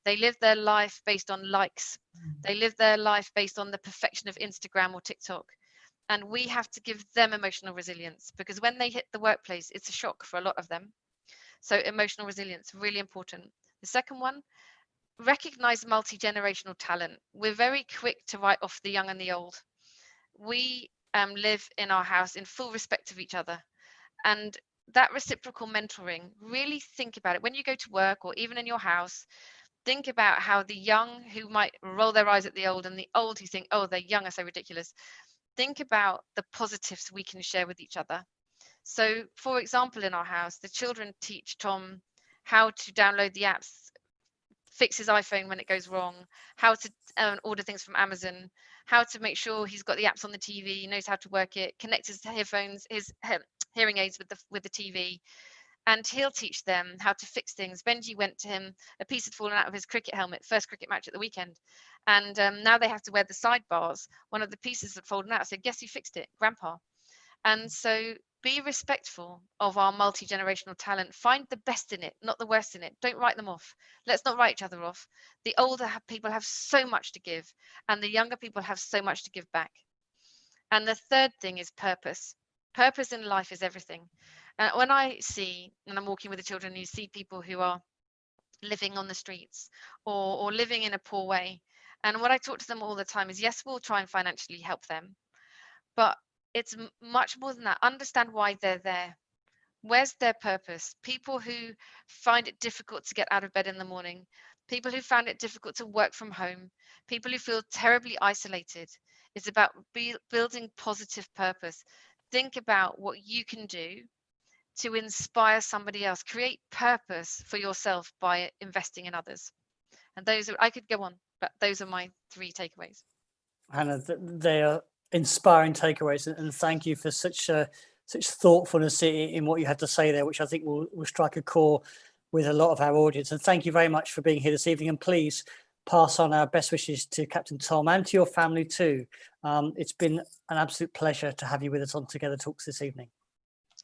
They live their life based on likes. They live their life based on the perfection of Instagram or TikTok. And we have to give them emotional resilience, because when they hit the workplace, it's a shock for a lot of them. So emotional resilience, really important. The second one, recognize multi-generational talent. We're very quick to write off the young and the old. We live in our house in full respect of each other. And that reciprocal mentoring, really think about it. When you go to work or even in your house, think about how the young who might roll their eyes at the old, and the old who think, oh, they're young are so ridiculous. Think about the positives we can share with each other. So, for example, in our house, the children teach Tom how to download the apps, fix his iPhone when it goes wrong, how to order things from Amazon, how to make sure he's got the apps on the TV, he knows how to work it, connect his headphones, his hearing aids with the TV, and he'll teach them how to fix things. Benji went to him, a piece had fallen out of his cricket helmet, first cricket match at the weekend, and now they have to wear the sidebars. One of the pieces had fallen out. I said, guess who fixed it? Grandpa. And so be respectful of our multi-generational talent. Find the best in it, not the worst in it. Don't write them off. Let's not write each other off. The older people have so much to give, and the younger people have so much to give back. And the third thing is purpose. Purpose in life is everything. When I see, and I'm walking with the children, you see people who are living on the streets or living in a poor way. And what I talk to them all the time is, yes, we'll try and financially help them, but it's much more than that. Understand why they're there. Where's their purpose? People who find it difficult to get out of bed in the morning, people who found it difficult to work from home, people who feel terribly isolated. It's about building positive purpose. Think about what you can do to inspire somebody else. Create purpose for yourself by investing in others. And those are, I could go on, but those are my 3 takeaways. Hannah, they are inspiring takeaways, and thank you for such thoughtfulness in what you had to say there, which I think will strike a chord with a lot of our audience. And thank you very much for being here this evening, and please pass on our best wishes to Captain Tom and to your family too. It's been an absolute pleasure to have you with us on Together Talks this evening.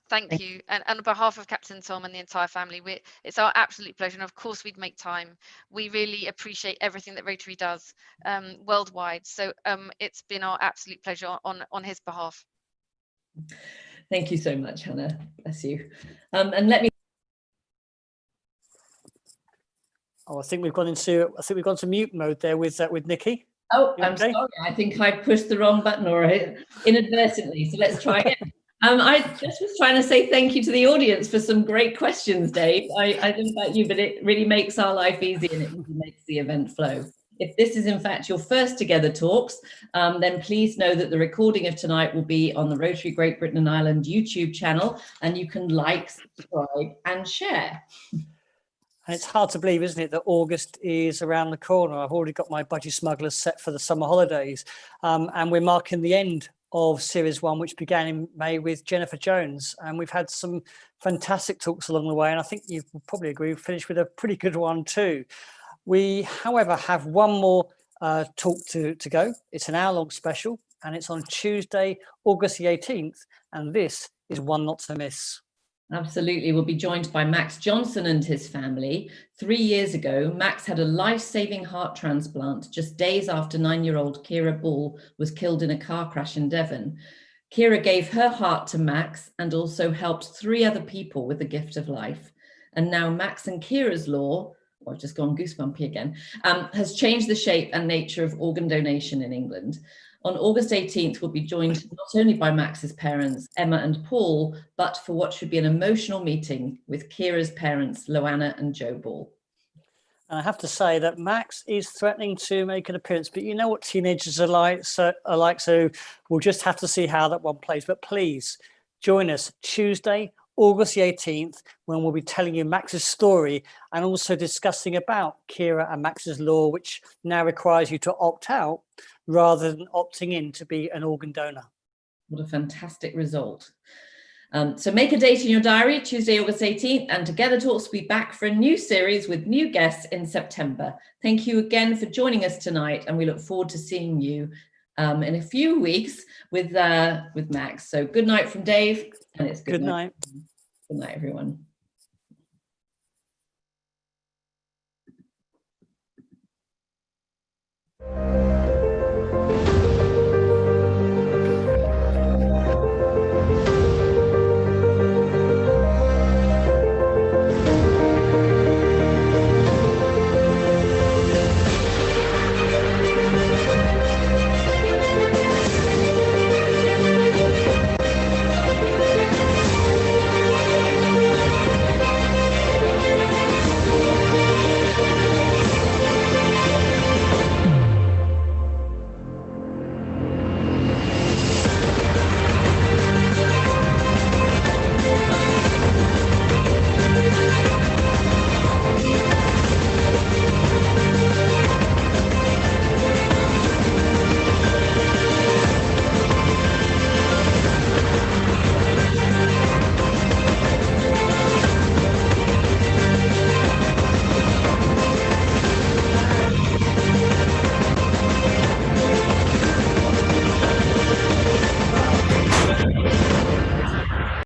Thank you. And on behalf of Captain Tom and the entire family, it's our absolute pleasure. And of course, we'd make time. We really appreciate everything that Rotary does worldwide. So it's been our absolute pleasure on his behalf. Thank you so much, Hannah. Bless you. And let me. Oh, I think we've gone to mute mode there with Nikki. Oh, I'm sorry. I think I pushed the wrong button or inadvertently. So let's try again. I just was trying to say thank you to the audience for some great questions, Dave. I don't know about you, but it really makes our life easy and it really makes the event flow. If this is in fact your first Together Talks, then please know that the recording of tonight will be on the Rotary Great Britain and Ireland YouTube channel, and you can like, subscribe and share. And it's hard to believe, isn't it, that August is around the corner. I've already got my budgie smugglers set for the summer holidays, and we're marking the end of Series 1, which began in May with Jennifer Jones. And we've had some fantastic talks along the way, and I think you will probably agree we've finished with a pretty good one too. We, however, have one more talk to go. It's an hour-long special, and it's on Tuesday, August the 18th, and this is one not to miss. Absolutely. We'll be joined by Max Johnson and his family. 3 years ago, Max had a life-saving heart transplant just days after 9-year-old Kira Ball was killed in a car crash in Devon. Kira gave her heart to Max and also helped 3 other people with the gift of life. And now Max and Kira's law, I've just gone goosebumpy again, has changed the shape and nature of organ donation in England. On August 18th, we'll be joined not only by Max's parents, Emma and Paul, but for what should be an emotional meeting with Kira's parents, Loanna and Joe Ball. And I have to say that Max is threatening to make an appearance, but you know what teenagers are like, so we'll just have to see how that one plays. But please join us Tuesday, August the 18th, when we'll be telling you Max's story and also discussing about Kira and Max's law, which now requires you to opt out rather than opting in to be an organ donor. What a fantastic result. So make a date in your diary, Tuesday, August 18th, and Together Talks will be back for a new series with new guests in September. Thank you again for joining us tonight, and we look forward to seeing you in a few weeks with Max. So good night from Dave, and it's good night. Good night, everyone.